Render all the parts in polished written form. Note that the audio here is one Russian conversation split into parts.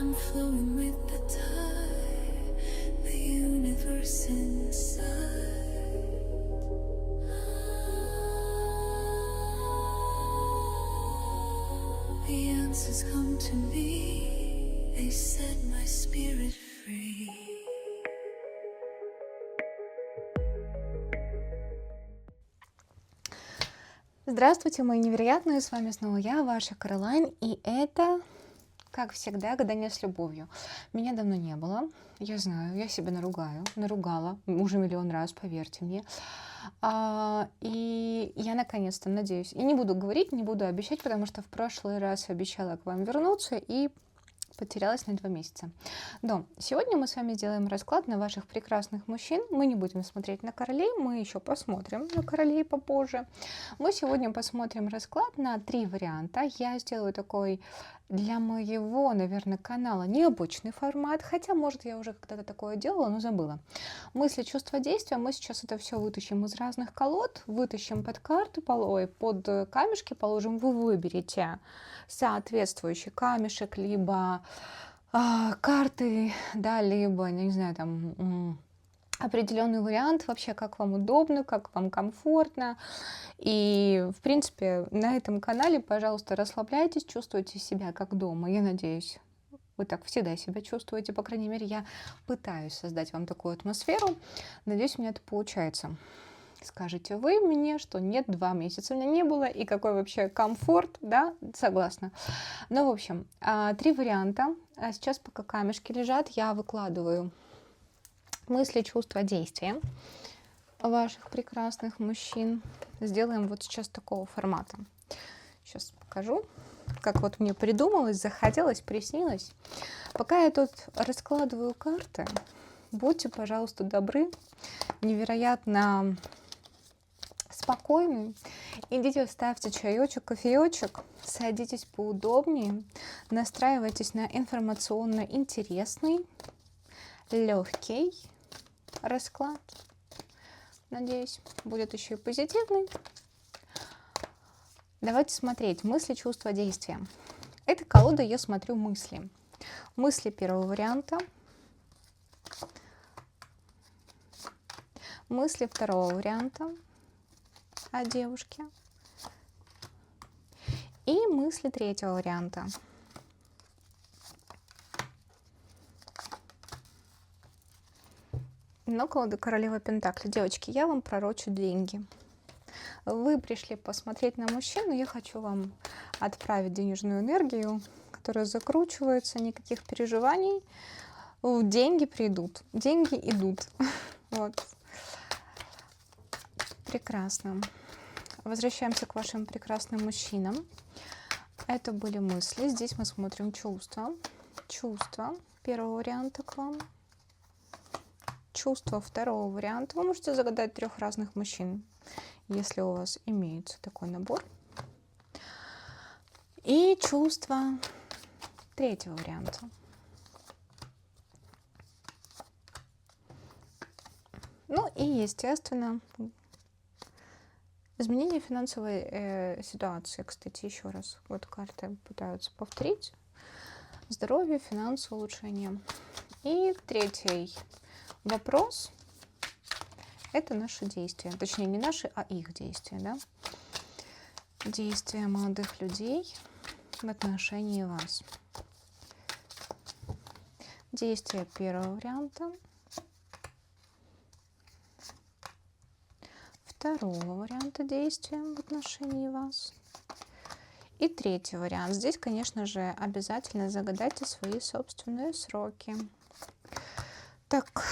I'm flowing with the tide, the universe inside. The answers come to me, they set my spirit free. Здравствуйте, мои невероятные, с вами снова я, ваша Каролайн, и это, как всегда, гадание с любовью. Меня давно не было, я знаю, я себя наругала уже миллион раз, поверьте мне. И я наконец-то надеюсь, и не буду говорить, не буду обещать, потому что в прошлый раз обещала к вам вернуться и потерялась на 2 месяца. Но сегодня мы с вами сделаем расклад на ваших прекрасных мужчин. Мы не будем смотреть на королей, мы еще посмотрим на королей попозже. Мы сегодня посмотрим расклад на 3 варианта. Я сделаю такой для моего, наверное, канала необычный формат, хотя, может, я уже когда-то такое делала, но забыла. Мысли, чувства, действия. Мы сейчас это все вытащим из разных колод, вытащим под карты, под камешки положим. Вы выберете соответствующий камешек, либо карты, да, либо, не знаю, там определенный вариант, вообще как вам удобно, как вам комфортно. И, в принципе, на этом канале, пожалуйста, расслабляйтесь, чувствуйте себя как дома. Я надеюсь, вы так всегда себя чувствуете. По крайней мере, я пытаюсь создать вам такую атмосферу. Надеюсь, у меня это получается. Скажете вы мне, что нет, 2 месяца у меня не было, и какой вообще комфорт, да, согласна. Ну, в общем, 3 варианта. Сейчас пока камешки лежат, я выкладываю мысли, чувства, действия ваших прекрасных мужчин. Сделаем вот сейчас такого формата. Сейчас покажу, как вот мне придумалось, захотелось, приснилось. Пока я тут раскладываю карты, будьте, пожалуйста, добры, невероятно спокойны. Идите, ставьте чаечек, кофеечек, садитесь поудобнее, настраивайтесь на информационно интересный, легкий расклад. Надеюсь, будет еще и позитивный. Давайте смотреть мысли, чувства, действия. Эта колода, я смотрю мысли. Мысли первого варианта. Мысли второго варианта о девушке. И мысли третьего варианта. Но колода королева Пентакли. Девочки, я вам пророчу деньги. Вы пришли посмотреть на мужчину, я хочу вам отправить денежную энергию, которая закручивается, никаких переживаний. Деньги придут, деньги идут. Вот. Прекрасно. Возвращаемся к вашим прекрасным мужчинам. Это были мысли. Здесь мы смотрим чувства. Чувства первого варианта к вам. Чувства второго варианта. Вы можете загадать 3 разных мужчин, если у вас имеется такой набор. И чувства третьего варианта. Ну и, естественно, изменение финансовой ситуации. Кстати, еще раз, вот карты пытаются повторить. Здоровье, финансы, улучшение. И третий вопрос – это наши действия. Точнее, не наши, а их действия. Да? Действия молодых людей в отношении вас. Действия первого варианта. Второго варианта действия в отношении вас. И третий вариант. Здесь, конечно же, обязательно загадайте свои собственные сроки. Так,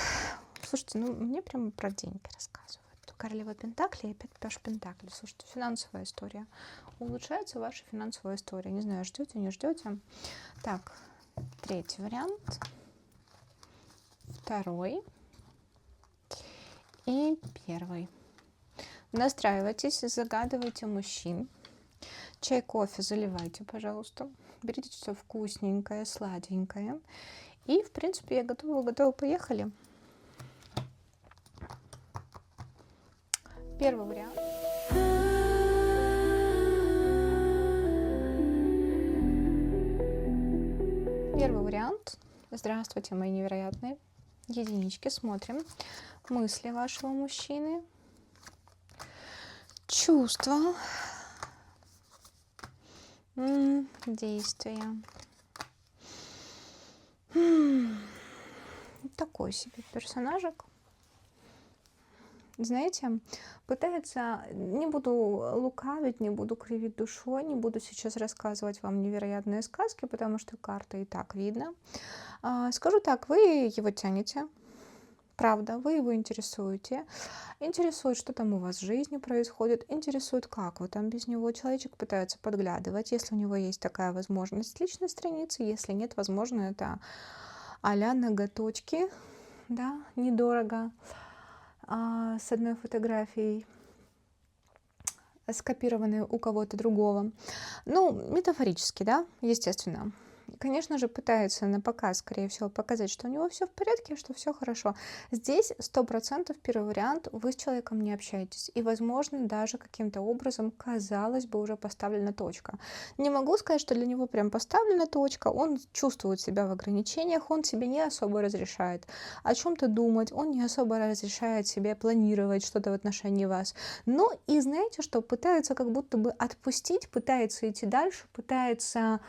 слушайте, ну мне прямо про деньги рассказывают. Королева Пентакли и опять Паш Пентакли. Слушайте, финансовая история. Улучшается ваша финансовая история. Не знаю, ждете, не ждете. Так, третий вариант. Второй. И первый. Настраивайтесь, загадывайте мужчин. Чай, кофе заливайте, пожалуйста. Берите все вкусненькое, сладенькое. И, в принципе, я готова, поехали. Первый вариант. Первый вариант. Здравствуйте, мои невероятные единички. Смотрим мысли вашего мужчины, чувства, действия. Такой себе персонажик. Знаете, пытается, не буду лукавить, не буду кривить душой, не буду сейчас рассказывать вам невероятные сказки, потому что карты и так видно. Скажу так, вы его тянете, правда, вы его интересуете. Интересует, что там у вас в жизни происходит, интересует, как вы там без него. Человечек пытается подглядывать, если у него есть такая возможность, личной страницы, если нет, возможно, это а-ля ноготочки, да, недорого. С одной фотографией, скопированной у кого-то другого. Ну, метафорически, да, естественно. Конечно же, пытается на показ, скорее всего, показать, что у него все в порядке, что все хорошо. Здесь 100% первый вариант, вы с человеком не общаетесь. И, возможно, даже каким-то образом, казалось бы, уже поставлена точка. Не могу сказать, что для него прям поставлена точка. Он чувствует себя в ограничениях, он себе не особо разрешает о чем-то думать, он не особо разрешает себе планировать что-то в отношении вас. Но и знаете, что пытается как будто бы отпустить, пытается идти дальше, пытается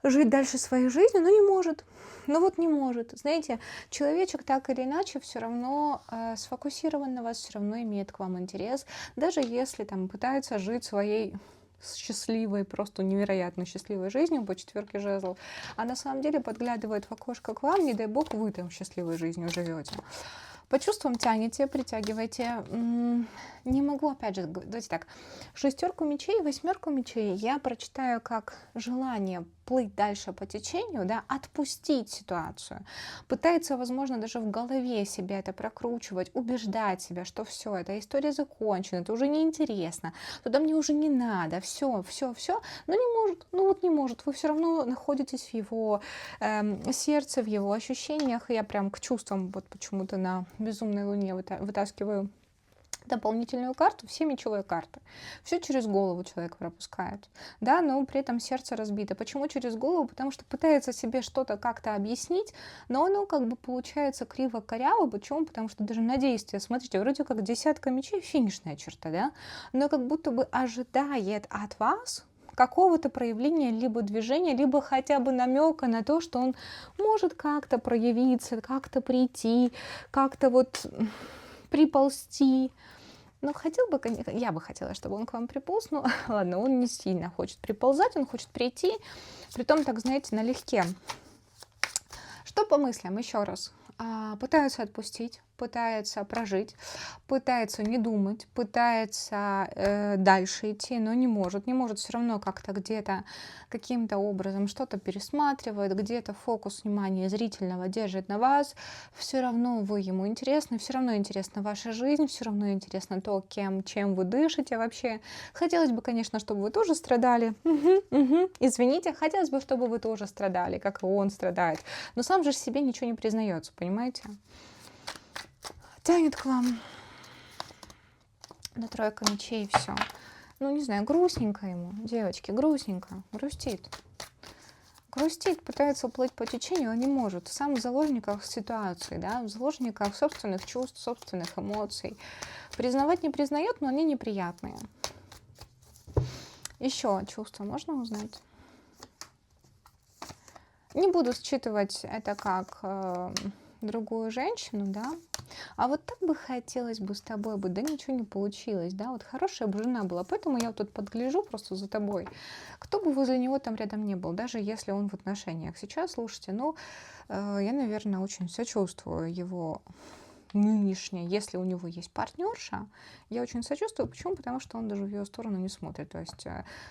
жить дальше своей жизнью, но не может. Ну вот не может. Знаете, человечек так или иначе все равно сфокусирован на вас, все равно имеет к вам интерес, даже если там пытается жить своей счастливой, просто невероятно счастливой жизнью по 4 жезлов, а на самом деле подглядывает в окошко к вам, не дай бог вы там счастливой жизнью живете. По чувствам тянете, притягивайте. Не могу, опять же, давайте так. 6 мечей, 8 мечей я прочитаю как желание плыть дальше по течению, да, отпустить ситуацию. Пытается, возможно, даже в голове себя это прокручивать, убеждать себя, что все, эта история закончена, это уже неинтересно, туда мне уже не надо, все, но не может, ну вот не может. Вы все равно находитесь в его сердце, в его ощущениях. Я прям к чувствам вот почему-то на безумной луне вытаскиваю дополнительную карту, все мечевые карты. Все через голову человек пропускает, да, но при этом сердце разбито. Почему через голову? Потому что пытается себе что-то как-то объяснить, но оно как бы получается криво-коряво. Почему? Потому что даже на действие, смотрите, вроде как 10 мечей, финишная черта, да, но как будто бы ожидает от вас какого-то проявления, либо движения, либо хотя бы намека на то, что он может как-то проявиться, как-то прийти, как-то вот приползти. Ну, хотел бы, я бы хотела, чтобы он к вам приполз, но ладно, он не сильно хочет приползать, он хочет прийти, притом, так, знаете, налегке. Что по мыслям? Еще раз. Пытаются отпустить, пытается прожить, пытается не думать, пытается дальше идти, но не может все равно как-то где-то каким-то образом что-то пересматривает, где-то фокус внимания зрительного держит на вас, все равно вы ему интересны, все равно интересна ваша жизнь, все равно интересно то, чем вы дышите вообще. Хотелось бы, конечно, чтобы вы тоже страдали, извините, хотелось бы, чтобы вы тоже страдали, как и он страдает, но сам же себе ничего не признается, понимаете? Тянет к вам на 3 мечей, все. Ну, не знаю, грустненько ему, девочки, грустненько, грустит. Грустит, пытается уплыть по течению, а не может. Сам в заложниках ситуации, да, в заложниках собственных чувств, собственных эмоций. Признавать не признает, но они неприятные. Еще чувства можно узнать? Не буду считывать это как другую женщину, да, а вот так бы хотелось бы с тобой быть, да ничего не получилось, да, вот хорошая бы жена была, поэтому я вот тут подгляжу просто за тобой, кто бы возле него там рядом не был, даже если он в отношениях. Сейчас, слушайте, ну, я, наверное, очень сочувствую его нынешнее, если у него есть партнерша, я очень сочувствую. Почему? Потому что он даже в ее сторону не смотрит. То есть,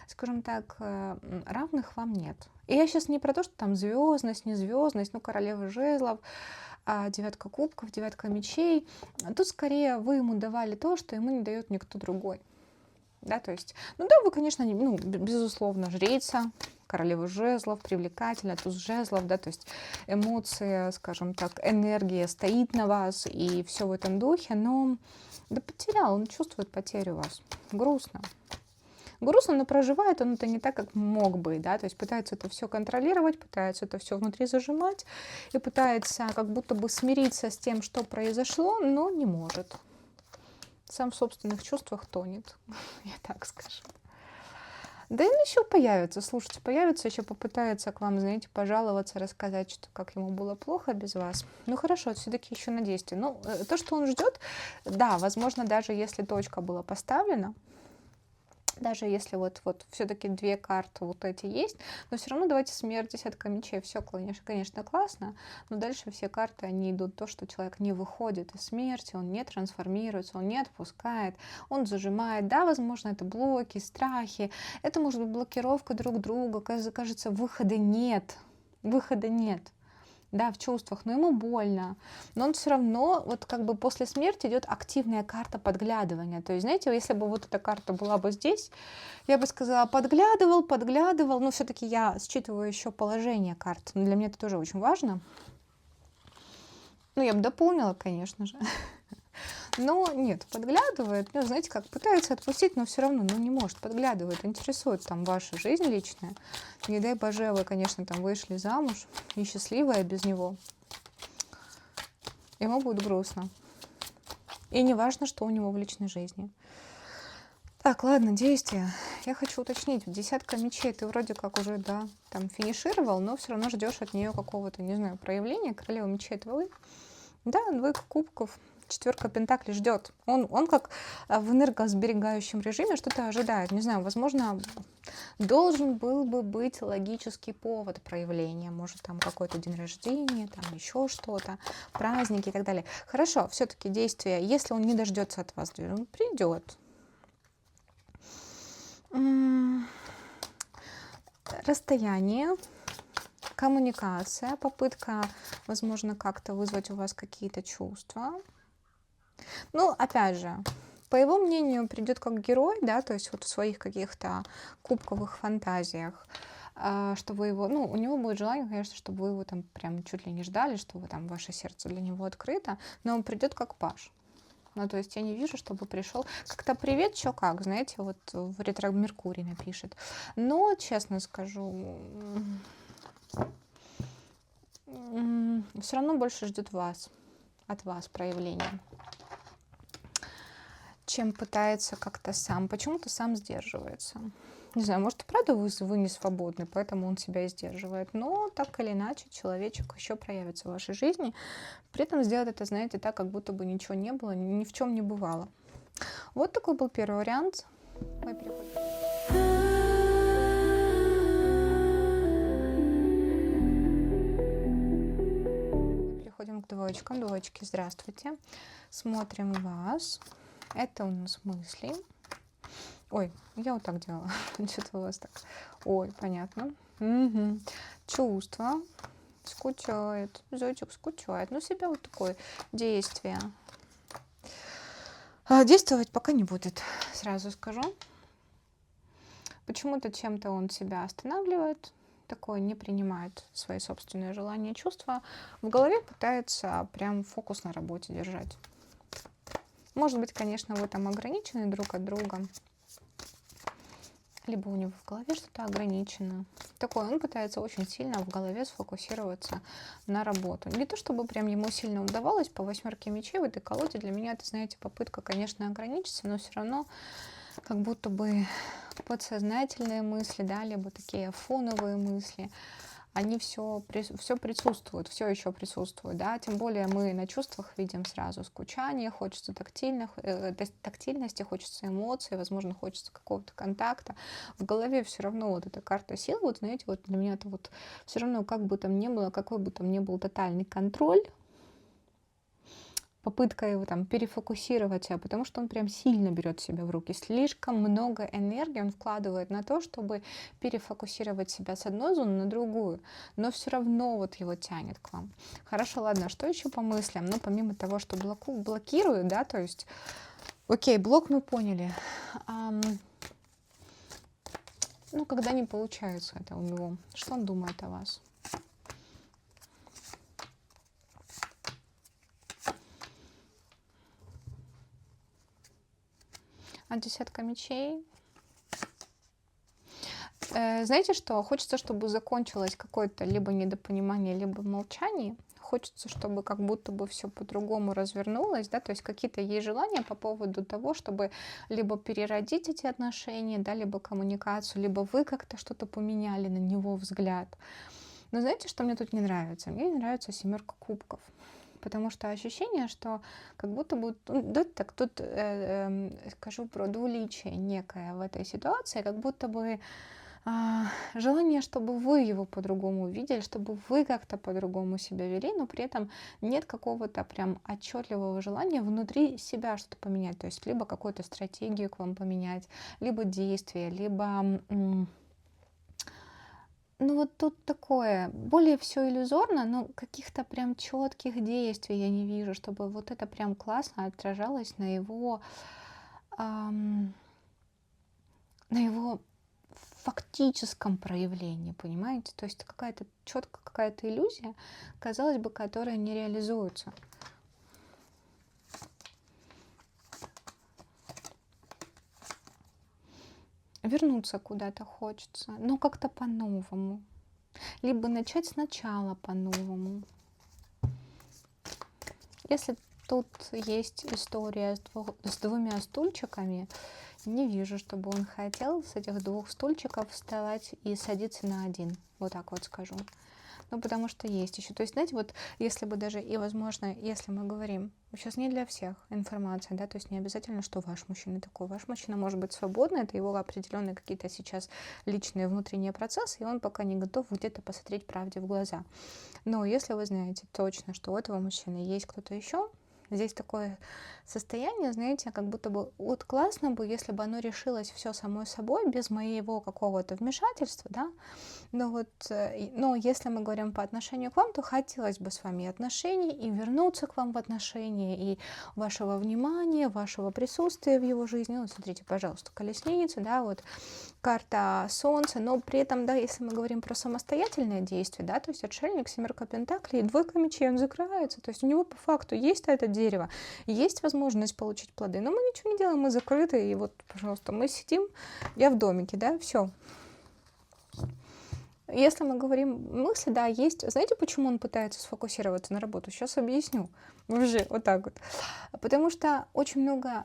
скажем так, равных вам нет. И я сейчас не про то, что там звездность, не звездность, ну, королева жезлов, 9 кубков, 9 мечей. Тут скорее вы ему давали то, что ему не дает никто другой. Да, то есть, ну да, вы, конечно, ну, безусловно, жрица, королева жезлов, привлекательна, туз жезлов, да, то есть эмоции, скажем так, энергия стоит на вас и все в этом духе, но да потерял, он чувствует потерю вас. Грустно. грустно, но проживает он это не так, как мог бы, да, то есть пытается это все контролировать, пытается это все внутри зажимать и пытается как будто бы смириться с тем, что произошло, но не может. Сам в собственных чувствах тонет, я так скажу. Да и он еще появится, слушайте, появится, еще попытается к вам, знаете, пожаловаться, рассказать, что как ему было плохо без вас. Ну хорошо, все-таки еще на действие. Ну, то, что он ждет, да, возможно, даже если точка была поставлена, даже если вот все-таки 2 карты вот эти есть, но все равно давайте смерть, десятка мечей, все, конечно, классно, но дальше все карты, они идут то, что человек не выходит из смерти, он не трансформируется, он не отпускает, он зажимает, да, возможно, это блоки, страхи, это может быть блокировка друг друга, кажется, выхода нет, да, в чувствах, но ему больно. Но он все равно, вот как бы после смерти идет активная карта подглядывания. То есть, знаете, если бы вот эта карта была бы здесь, я бы сказала, подглядывал, но все-таки я считываю еще положение карт. Но для меня это тоже очень важно. Ну, я бы дополнила, конечно же. Но нет, подглядывает, ну, знаете, как пытается отпустить, но все равно, ну, не может, подглядывает, интересует там ваша жизнь личная. Не дай боже, вы, конечно, там вышли замуж и счастливая без него. Ему будет грустно. И не важно, что у него в личной жизни. Так, ладно, действия. Я хочу уточнить, десятка мечей ты вроде как уже, да, там финишировал, но все равно ждешь от нее какого-то, не знаю, проявления. Королева мечей это вы. Да, 2 кубков. 4 пентаклей ждет. Он как в энергосберегающем режиме что-то ожидает. Не знаю, возможно, должен был бы быть логический повод проявления. Может, там какой-то день рождения, там еще что-то, праздники и так далее. Хорошо, все-таки действие. Если он не дождется от вас, он придет. Расстояние, коммуникация, попытка, возможно, как-то вызвать у вас какие-то чувства. Ну, опять же, по его мнению, придет как герой, да, то есть вот в своих каких-то кубковых фантазиях, что вы его, ну, у него будет желание, конечно, чтобы вы его там прям чуть ли не ждали, что вы там, ваше сердце для него открыто, но он придет как паж. Ну, то есть я не вижу, чтобы пришел как-то привет, чё как, знаете, вот в ретро Меркурий напишет. Но, честно скажу, все равно больше ждет вас, от вас проявления, чем пытается как-то сам. Почему-то сам сдерживается. Не знаю, может, и правда вы не свободны, поэтому он себя и сдерживает. Но так или иначе человечек еще проявится в вашей жизни. При этом сделать это, знаете, так, как будто бы ничего не было, ни в чем не бывало. Вот такой был первый вариант. Мы переходим. Переходим к двоечкам. Двоечки, здравствуйте. Смотрим вас. Это у нас мысли. Ой, я вот так делала. Что-то у вас так. Ой, понятно. Угу. Чувства. Скучает. Зайчик скучает. Ну, себя вот такое действие. Действовать пока не будет, сразу скажу. Почему-то чем-то он себя останавливает. Такое не принимает свои собственные желания и чувства. В голове пытается прям фокус на работе держать. Может быть, конечно, вы там ограничены друг от друга. Либо у него в голове что-то ограничено. Такое, он пытается очень сильно в голове сфокусироваться на работу. Не то, чтобы прям ему сильно удавалось по 8 мечей в этой колоде. Для меня это, знаете, попытка, конечно, ограничиться, но все равно как будто бы подсознательные мысли, да, либо такие фоновые мысли, они все присутствуют, все еще присутствуют, да, тем более мы на чувствах видим сразу скучание, хочется тактильности, хочется эмоций, возможно, хочется какого-то контакта. В голове все равно вот эта карта сил, вот знаете, вот для меня это вот все равно, как бы там ни было, какой бы там ни был тотальный контроль, попытка его там перефокусировать, потому что он прям сильно берет себя в руки. Слишком много энергии он вкладывает на то, чтобы перефокусировать себя с одной зоны на другую, но все равно вот его тянет к вам. Хорошо, ладно, что еще по мыслям? Ну, помимо того, что блокирует, да, то есть, окей, блок мы поняли. Ну, когда не получается это у него, что он думает о вас? Десятка мечей. Знаете что? Хочется, чтобы закончилось какое-то либо недопонимание, либо молчание. Хочется, чтобы как будто бы все по-другому развернулось, да, то есть какие-то есть желания по поводу того, чтобы либо переродить эти отношения, да, либо коммуникацию, либо вы как-то что-то поменяли на него взгляд. Но знаете, что мне тут не нравится? Мне не нравится 7 кубков. Потому что ощущение, что как будто бы, да, так тут скажу про двуличие некое в этой ситуации, как будто бы желание, чтобы вы его по-другому видели, чтобы вы как-то по-другому себя вели, но при этом нет какого-то прям отчетливого желания внутри себя что-то поменять. То есть либо какую-то стратегию к вам поменять, либо действие, либо... Ну вот тут такое, более все иллюзорно, но каких-то прям четких действий я не вижу, чтобы вот это прям классно отражалось ам, на его фактическом проявлении, понимаете? То есть какая-то четко какая-то иллюзия, казалось бы, которая не реализуется. Вернуться куда-то хочется, но как-то по-новому. Либо начать сначала по-новому. Если тут есть история с 2 стульчиками, не вижу, чтобы он хотел с этих 2 стульчиков вставать и садиться на один. Вот так вот скажу. Ну, потому что есть еще. То есть, знаете, вот если бы даже, и возможно, если мы говорим, сейчас не для всех информация, да, то есть не обязательно, что ваш мужчина такой. Ваш мужчина может быть свободный, это его определенные какие-то сейчас личные внутренние процессы, и он пока не готов где-то посмотреть правде в глаза. Но если вы знаете точно, что у этого мужчины есть кто-то еще, здесь такое состояние, знаете, как будто бы вот классно бы, если бы оно решилось все само собой, без моего какого-то вмешательства, да, но если мы говорим по отношению к вам, то хотелось бы с вами отношений и вернуться к вам в отношения, и вашего внимания, вашего присутствия в его жизни. Ну, смотрите, пожалуйста, колесница, да, вот карта Солнца, но при этом, да, если мы говорим про самостоятельное действие, да, то есть отшельник, 7 пентаклей, 2 мечей, он закрывается, то есть у него по факту есть это дерево, есть возможность получить плоды, но мы ничего не делаем, мы закрыты, и вот, пожалуйста, мы сидим, я в домике, да, все. Если мы говорим мысли, да, есть. Знаете, почему он пытается сфокусироваться на работу? Сейчас объясню. Уже вот так вот. Потому что очень много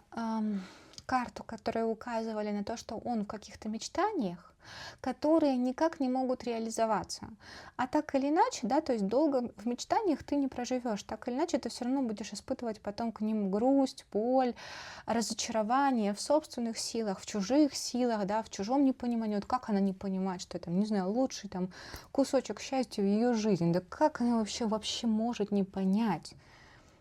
карт, которые указывали на то, что он в каких-то мечтаниях, которые никак не могут реализоваться. А так или иначе, да, то есть долго в мечтаниях ты не проживешь. Так или иначе ты все равно будешь испытывать потом к ним грусть, боль, разочарование в собственных силах, в чужих силах, да, в чужом непонимании. Вот как она не понимает, что это, не знаю, лучший там кусочек счастья в ее жизни. Да как она вообще может не понять?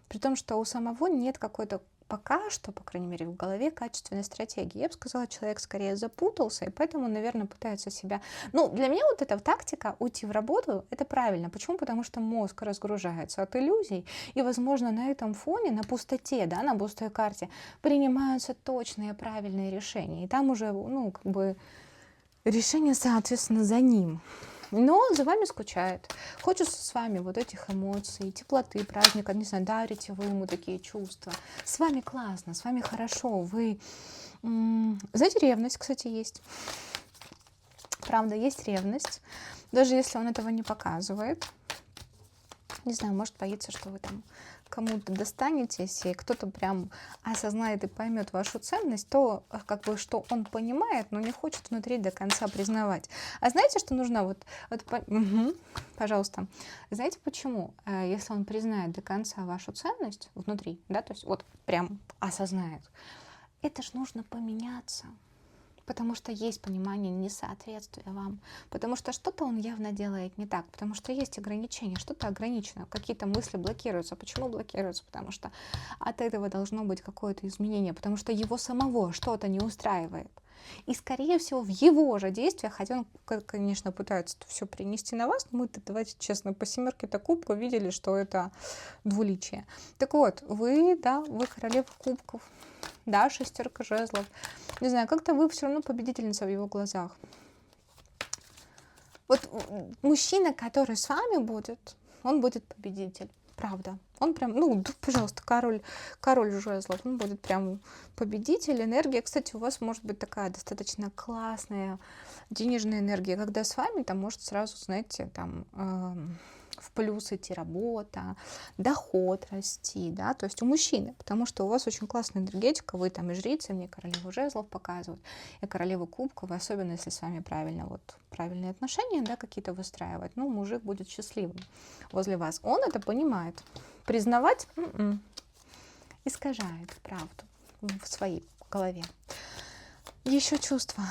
При том, что у самого нет какой-то пока что, по крайней мере, в голове качественной стратегии. Я бы сказала, человек скорее запутался, и поэтому, наверное, пытается себя... Ну, для меня вот эта тактика уйти в работу, это правильно. Почему? Потому что мозг разгружается от иллюзий, и, возможно, на этом фоне, на пустоте, да, на пустой карте принимаются точные, правильные решения. И там уже, ну, как бы решение, соответственно, за ним. Но за вами скучает. Хочется с вами вот этих эмоций, теплоты, праздника, не знаю, дарите вы ему такие чувства. С вами классно, с вами хорошо. Вы, знаете, ревность, кстати, есть. Правда, есть ревность. Даже если он этого не показывает. Не знаю, может, боится, что вы там кому-то достанетесь, и кто-то прям осознает и поймет вашу ценность, то как бы что он понимает, но не хочет внутри до конца признавать. А знаете, что нужно? Пожалуйста. Знаете почему? Если он признает до конца вашу ценность внутри, да, то есть вот прям осознает, это ж нужно поменяться. Потому что есть понимание несоответствия вам, потому что что-то он явно делает не так, потому что есть ограничения, что-то ограничено, какие-то мысли блокируются. Почему блокируются? Потому что от этого должно быть какое-то изменение, потому что его самого что-то не устраивает. И, скорее всего, в его же действиях, хотя он, конечно, пытается это все принести на вас, но мы-то, давайте честно, по 7-ке кубков видели, что это двуличие. Так вот, вы королева кубков, да, 6 жезлов. Не знаю, как-то вы все равно победительница в его глазах. Вот мужчина, который с вами будет, он будет победитель. Правда. Он прям, ну, пожалуйста, король жезлов, он будет прям победитель, энергия. Кстати, у вас может быть такая достаточно классная денежная энергия, когда с вами там может сразу, знаете, там в плюс идти работа, доход расти, да, то есть у мужчины, потому что у вас очень классная энергетика, вы там и жрица, мне королеву жезлов показывают, и королеву кубков, особенно если с вами правильные отношения, да, какие-то выстраивать, ну, мужик будет счастливым возле вас. Он это понимает. Признавать искажает правду в своей голове. Еще чувство.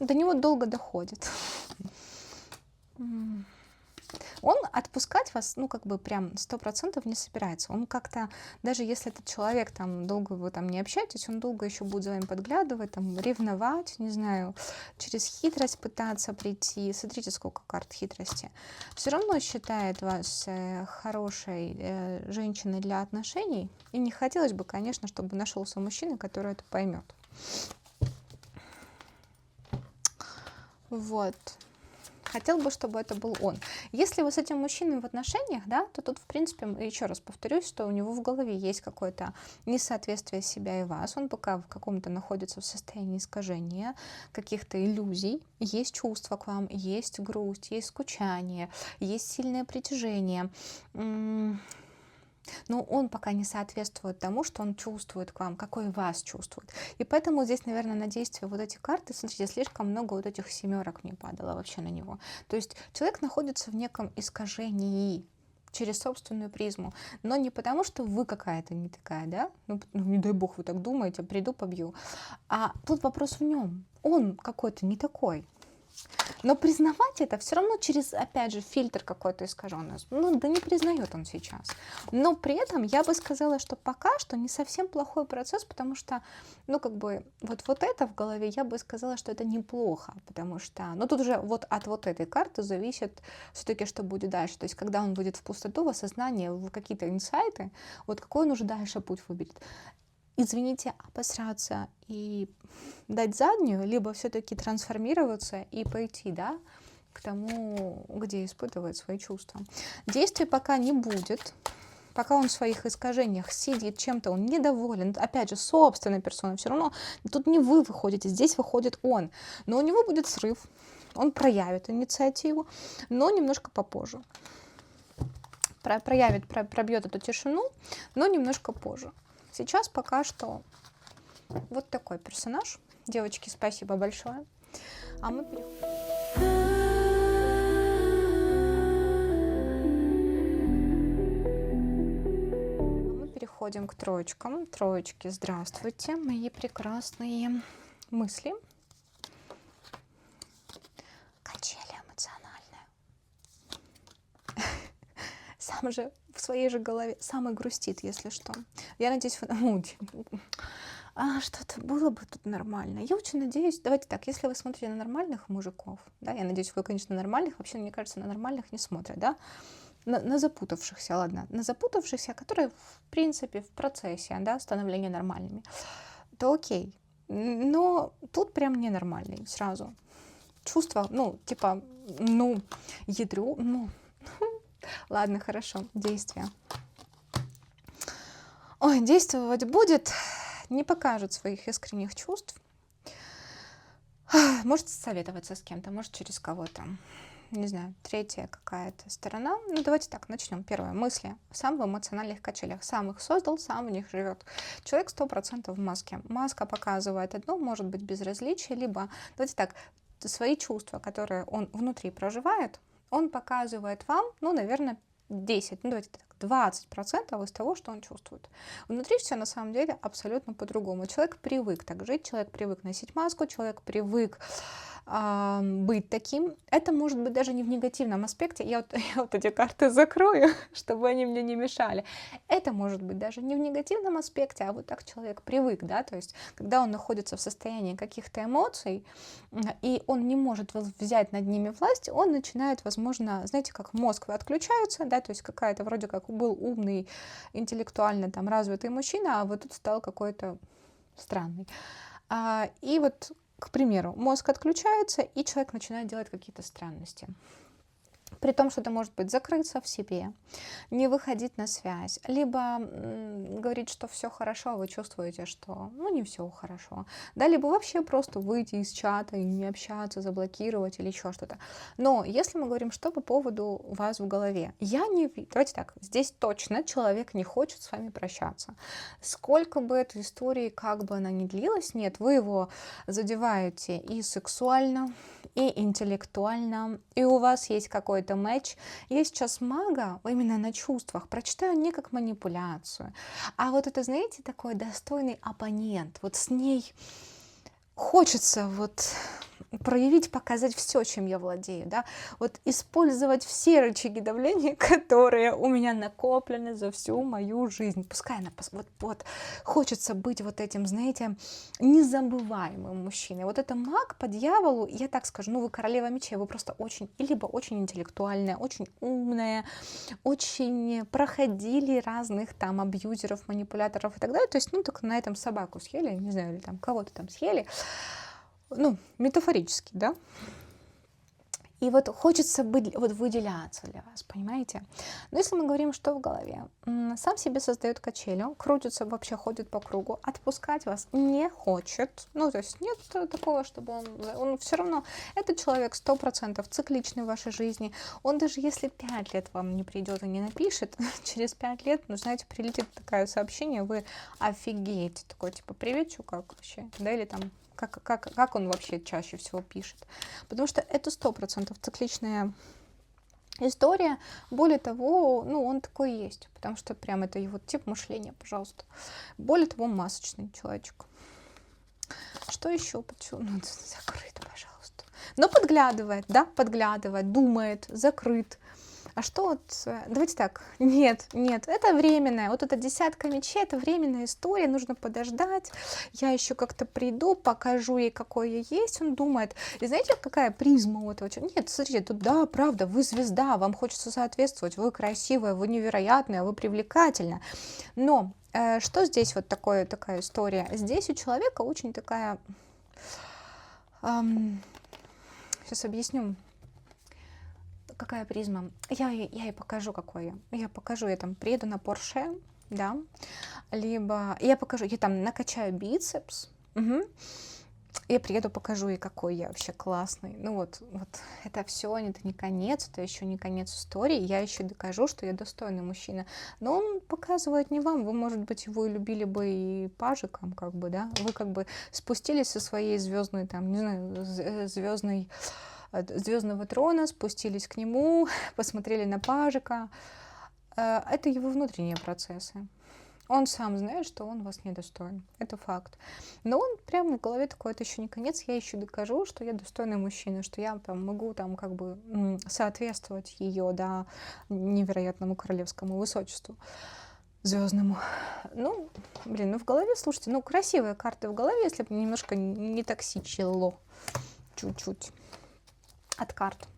До него долго доходит. Он отпускать вас, ну, как бы прям 100% не собирается. Он как-то, даже если этот человек, там, долго вы там не общаетесь, он долго еще будет за вами подглядывать, там, ревновать, не знаю, через хитрость пытаться прийти. Смотрите, сколько карт хитрости. Все равно считает вас хорошей женщиной для отношений. И не хотелось бы, конечно, чтобы нашелся мужчина, который это поймет. Вот. Хотел бы, чтобы это был он. Если вы с этим мужчиной в отношениях, да, то тут, в принципе, еще раз повторюсь, что у него в голове есть какое-то несоответствие себя и вас. Он пока в каком-то находится в состоянии искажения, каких-то иллюзий. Есть чувства к вам, есть грусть, есть скучание, есть сильное притяжение. Но он пока не соответствует тому, что он чувствует к вам, какой вас чувствует. И поэтому здесь, наверное, на действие вот эти карты, смотрите, слишком много вот этих семерок мне падало вообще на него. То есть человек находится в неком искажении через собственную призму, но не потому, что вы какая-то не такая, да, ну не дай бог вы так думаете, приду, побью, а тут вопрос в нем, он какой-то не такой. Но признавать это все равно через, опять же, фильтр какой-то искаженный. Ну, да не признает он сейчас. Но при этом я бы сказала, что пока что не совсем плохой процесс, потому что, ну, как бы, вот это в голове, я бы сказала, что это неплохо, потому что, ну, тут уже вот от вот этой карты зависит все-таки, что будет дальше. То есть, когда он выйдет в пустоту, в осознание, в какие-то инсайты, вот какой он уже дальше путь выберет. Извините, обосраться и дать заднюю, либо все-таки трансформироваться и пойти, да, к тому, где испытывает свои чувства. Действий пока не будет, пока он в своих искажениях сидит, чем-то он недоволен, опять же, собственной персоной, все равно тут не вы выходите, здесь выходит он, но у него будет срыв, он проявит инициативу, но немножко попозже. Пробьет эту тишину, но немножко позже. Сейчас пока что вот такой персонаж. Девочки, спасибо большое. А мы переходим к троечкам. Троечки, здравствуйте, мои прекрасные мысли. Качели эмоциональные. Сам же в своей же голове самый грустит, если что. Я надеюсь, что-то было бы тут нормально. Я очень надеюсь, давайте так, если вы смотрите на нормальных мужиков, да, я надеюсь, вы, конечно, нормальных, вообще, мне кажется, на нормальных не смотрят, да, на запутавшихся, ладно, на запутавшихся, которые, в принципе, в процессе, да, становления нормальными, то окей. Но тут прям ненормальный сразу. Чувства, ядрю, ладно, хорошо, действие. Ой, действовать будет, не покажет своих искренних чувств. Может советоваться с кем-то, может через кого-то. Не знаю, третья какая-то сторона. Ну, давайте так, начнем. Первое. Мысли. Сам в эмоциональных качелях. Сам их создал, сам в них живет. Человек 100% в маске. Маска показывает одно, может быть безразличие, либо, давайте так, свои чувства, которые он внутри проживает, он показывает вам, наверное, 10, давайте так, 20% из того, что он чувствует. Внутри все на самом деле абсолютно по-другому. Человек привык так жить, человек привык носить маску, человек привык быть таким. Это может быть даже не в негативном аспекте. Я вот эти карты закрою, чтобы они мне не мешали. Это может быть даже не в негативном аспекте, а вот так человек привык, да, то есть когда он находится в состоянии каких-то эмоций, и он не может взять над ними власть, он начинает, возможно, знаете, как мозг отключается, да, то есть какая-то вроде как был умный, интеллектуально там развитый мужчина, а вот тут стал какой-то странный. И вот, к примеру, мозг отключается, и человек начинает делать какие-то странности. При том, что это может быть закрыться в себе, не выходить на связь, либо говорить, что все хорошо, а вы чувствуете, что не все хорошо. Да, либо вообще просто выйти из чата и не общаться, заблокировать или еще что-то. Но если мы говорим, что по поводу вас в голове, давайте так, здесь точно человек не хочет с вами прощаться. Сколько бы этой истории, как бы она ни длилась, нет, вы его задеваете и сексуально, и интеллектуально, и у вас есть какой-то матч. Я сейчас мага именно на чувствах прочитаю не как манипуляцию, а вот это, знаете, такой достойный оппонент. Вот с ней хочется проявить, показать все, чем я владею, да, вот использовать все рычаги давления, которые у меня накоплены за всю мою жизнь. Пускай она хочется быть вот этим, знаете, незабываемым мужчиной. Вот это маг по дьяволу, я так скажу, вы королева мечей, вы просто либо очень интеллектуальная, очень умная, очень проходили разных там абьюзеров, манипуляторов и так далее. То есть, только на этом собаку съели, не знаю, или там кого-то там съели. Метафорически, да? И хочется выделяться для вас, понимаете? Но если мы говорим, что в голове, сам себе создает качелю, крутится, вообще ходит по кругу, отпускать вас не хочет. То есть нет такого, чтобы он все равно, этот человек 100% цикличный в вашей жизни. Он даже если 5 лет вам не придет и не напишет, через 5 лет, знаете, прилетит такое сообщение, вы офигеете. Такой, типа, привет, чё, как вообще? Да, или там, как он вообще чаще всего пишет. Потому что это 100% цикличная история. Более того, он такой есть. Потому что прям это его тип мышления, пожалуйста. Более того, масочный человечек. Что еще? Закрыт, пожалуйста. Но подглядывает, думает, закрыт. А что давайте так, нет, это временное, это 10 мечей, это временная история, нужно подождать, я еще как-то приду, покажу ей, какой я есть, он думает, и знаете, какая призма у этого человека? Нет, смотрите, тут, да, правда, вы звезда, вам хочется соответствовать, вы красивая, вы невероятная, вы привлекательна, но что здесь такая история? Здесь у человека очень такая, сейчас объясню, какая призма? Я ей покажу, какой я. Я покажу, я там приеду на Порше, да, либо я покажу, я там накачаю бицепс, я приеду, покажу ей, какой я вообще классный. Это все, это не конец, это еще не конец истории, я еще докажу, что я достойный мужчина. Но он показывает не вам, вы, может быть, его любили бы и пажиком, да, вы спустились со своей звездной, там, не знаю, звездного трона, спустились к нему, посмотрели на пажика. Это его внутренние процессы. Он сам знает, что он вас недостоин. Это факт. Но он прямо в голове такой, это еще не конец, я еще докажу, что я достойный мужчина, что я могу соответствовать ее, да, невероятному королевскому высочеству звездному. В голове, слушайте, красивые карты в голове, если бы немножко не токсичило чуть-чуть от карт.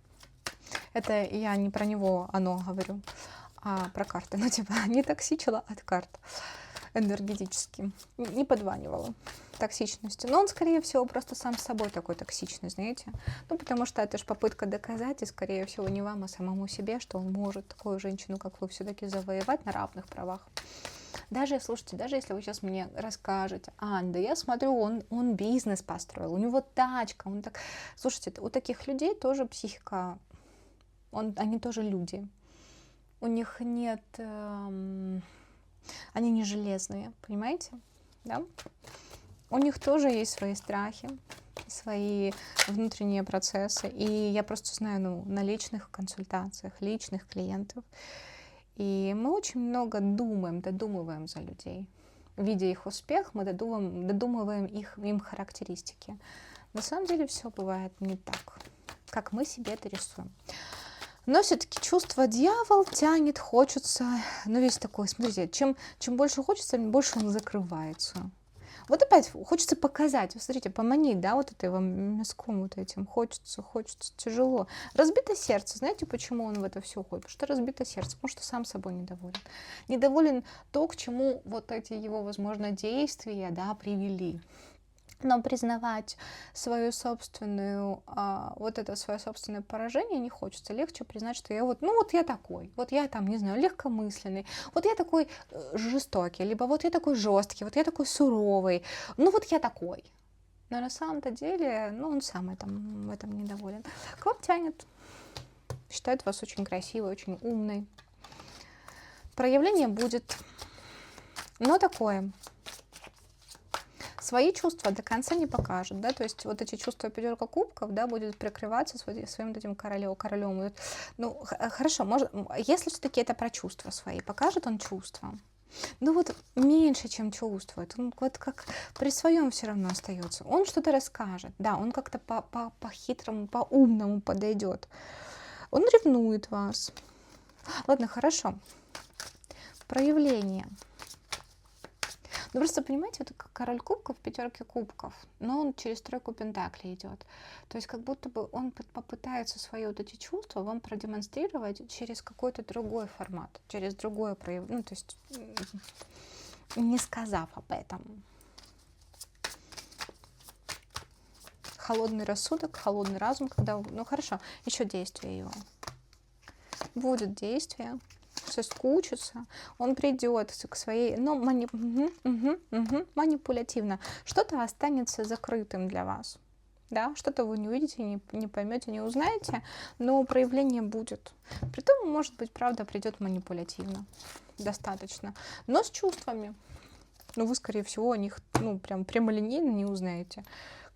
Это я не про него, говорю, а про карты. Не токсичила от карт энергетически. Не подванивала токсичностью. Но он, скорее всего, просто сам с собой такой токсичный, знаете. Потому что это же попытка доказать, и, скорее всего, не вам, а самому себе, что он может такую женщину, как вы, все-таки завоевать на равных правах. Даже если вы сейчас мне расскажете, Ань, да я смотрю, он бизнес построил, у него тачка, он так... Слушайте, у таких людей тоже психика, они тоже люди. У них нет... они не железные, понимаете? Да? У них тоже есть свои страхи, свои внутренние процессы. И я просто знаю, на личных консультациях, личных клиентов, и мы очень много додумываем за людей. Видя их успех, мы додумываем им характеристики. На самом деле все бывает не так, как мы себе это рисуем. Но все-таки чувство дьявол тянет, хочется. Весь такой, смотрите, чем больше хочется, тем больше он закрывается. Опять хочется показать, смотрите, поманить, да, этой вам мяском этим, хочется, тяжело. Разбито сердце, знаете, почему он в это все уходит? Потому что разбито сердце, потому что сам собой недоволен. Недоволен то, к чему эти его, возможно, действия, да, привели. Но признавать свою собственную, вот это свое собственное поражение не хочется. Легче признать, что я вот, ну вот я такой, вот я там, не знаю, легкомысленный, вот я такой жестокий, либо вот я такой жесткий, вот я такой суровый, ну вот я такой. Но на самом-то деле, ну он сам в этом недоволен. К вам тянет, считает вас очень красивой, очень умной. Проявление будет, но такое. Свои чувства до конца не покажет, да, то есть вот эти чувства пятерка кубков, да, будет прикрываться своим вот этим королем. Ну, хорошо, может, если все-таки это про чувства свои, покажет он чувства. Ну вот меньше, чем чувствует, он вот как при своем все равно остается. Он что-то расскажет, да, он как-то по-хитрому, по-умному подойдет. Он ревнует вас. Ладно, хорошо. Проявление. Ну, просто, понимаете, это как король кубков в пятерке кубков, но он через тройку пентаклей идет. То есть как будто бы он попытается свои вот эти чувства вам продемонстрировать через какой-то другой формат, через другое проявление, ну, то есть не сказав об этом. Холодный рассудок, холодный разум, когда... Ну, хорошо, еще действие его. Будет действие. Соскучится, он придет к своей, но манипулятивно. Что-то останется закрытым для вас, да, что-то вы не увидите, не поймете, не узнаете, но проявление будет. Притом, может быть, правда, придет манипулятивно, достаточно, но с чувствами. Но вы, скорее всего, о них, ну, прям прямолинейно не узнаете.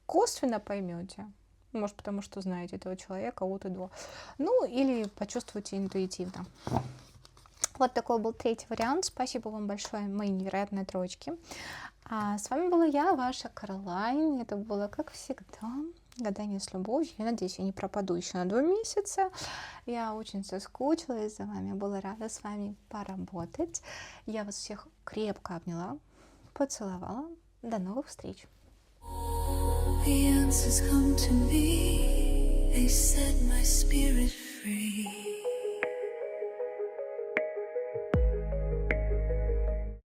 Косвенно поймете. Может, потому что знаете этого человека от и до. Ну, или почувствуйте интуитивно. Вот такой был третий вариант. Спасибо вам большое, мои невероятные троечки. С вами была я, ваша Каролайн. Это было, как всегда, гадание с любовью. Я надеюсь, я не пропаду еще на 2 месяца. Я очень соскучилась за вами, была рада с вами поработать. Я вас всех крепко обняла, поцеловала. До новых встреч. The answers come to me, they set my spirit free.